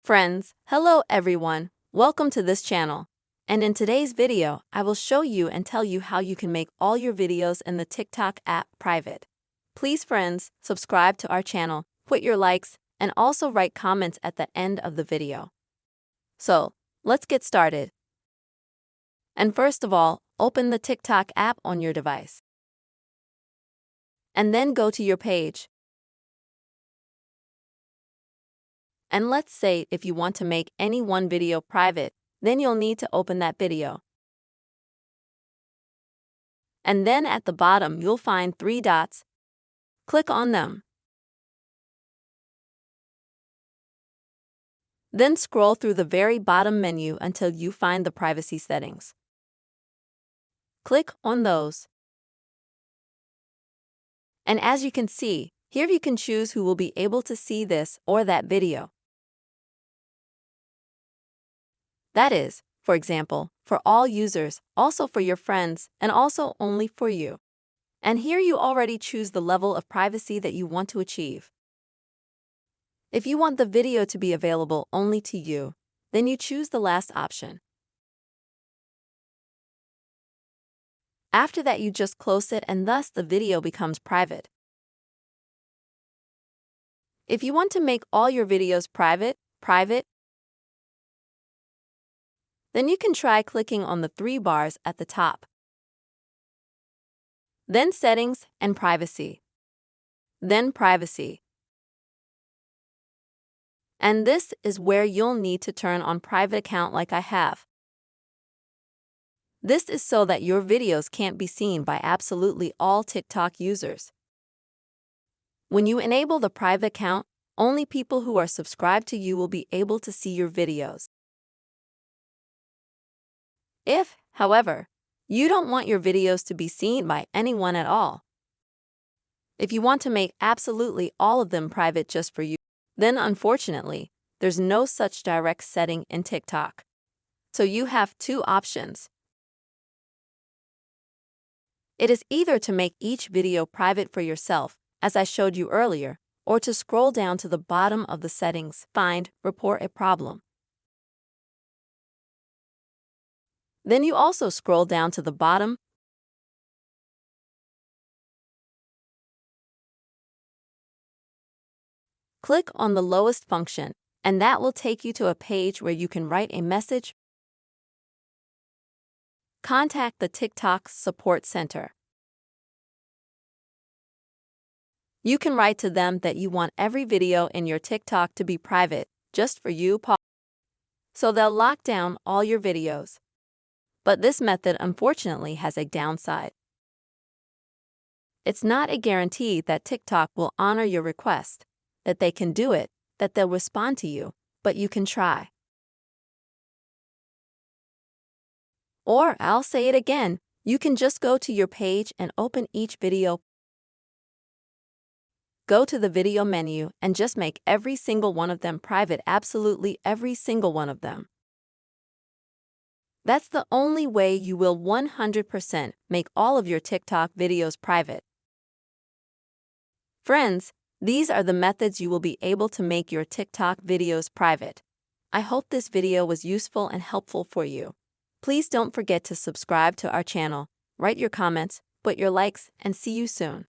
Friends, hello everyone, welcome to this channel. And in today's video, I will show you and tell you how you can make all your videos in the TikTok app private. Please friends, subscribe to our channel, put your likes, and also write comments at the end of the video. So, let's get started. And first of all, open the TikTok app on your device. And then go to your page. And let's say if you want to make any one video private, then you'll need to open that video. And then at the bottom you'll find 3 dots. Click on them. Then scroll through the very bottom menu until you find the privacy settings. Click on those. And as you can see, here you can choose who will be able to see this or that video. That is, for example, for all users, also for your friends, and also only for you. And here you already choose the level of privacy that you want to achieve. If you want the video to be available only to you, then you choose the last option. After that, you just close it and thus the video becomes private. If you want to make all your videos private, then you can try clicking on the 3 bars at the top. Then Settings and Privacy. Then Privacy. And this is where you'll need to turn on private account like I have. This is so that your videos can't be seen by absolutely all TikTok users. When you enable the private account, only people who are subscribed to you will be able to see your videos. If, however, you don't want your videos to be seen by anyone at all, if you want to make absolutely all of them private just for you, then unfortunately, there's no such direct setting in TikTok. So you have 2 options. It is either to make each video private for yourself, as I showed you earlier, or to scroll down to the bottom of the settings, find Report a Problem. Then you also scroll down to the bottom. Click on the lowest function, and that will take you to a page where you can write a message. Contact the TikTok Support Center. You can write to them that you want every video in your TikTok to be private, just for you. So they'll lock down all your videos. But this method unfortunately has a downside. It's not a guarantee that TikTok will honor your request, that they can do it, that they'll respond to you, but you can try. Or I'll say it again, you can just go to your page and open each video. Go to the video menu and just make every single one of them private, absolutely every single one of them. That's the only way you will 100% make all of your TikTok videos private. Friends, these are the methods you will be able to make your TikTok videos private. I hope this video was useful and helpful for you. Please don't forget to subscribe to our channel, write your comments, put your likes, and see you soon.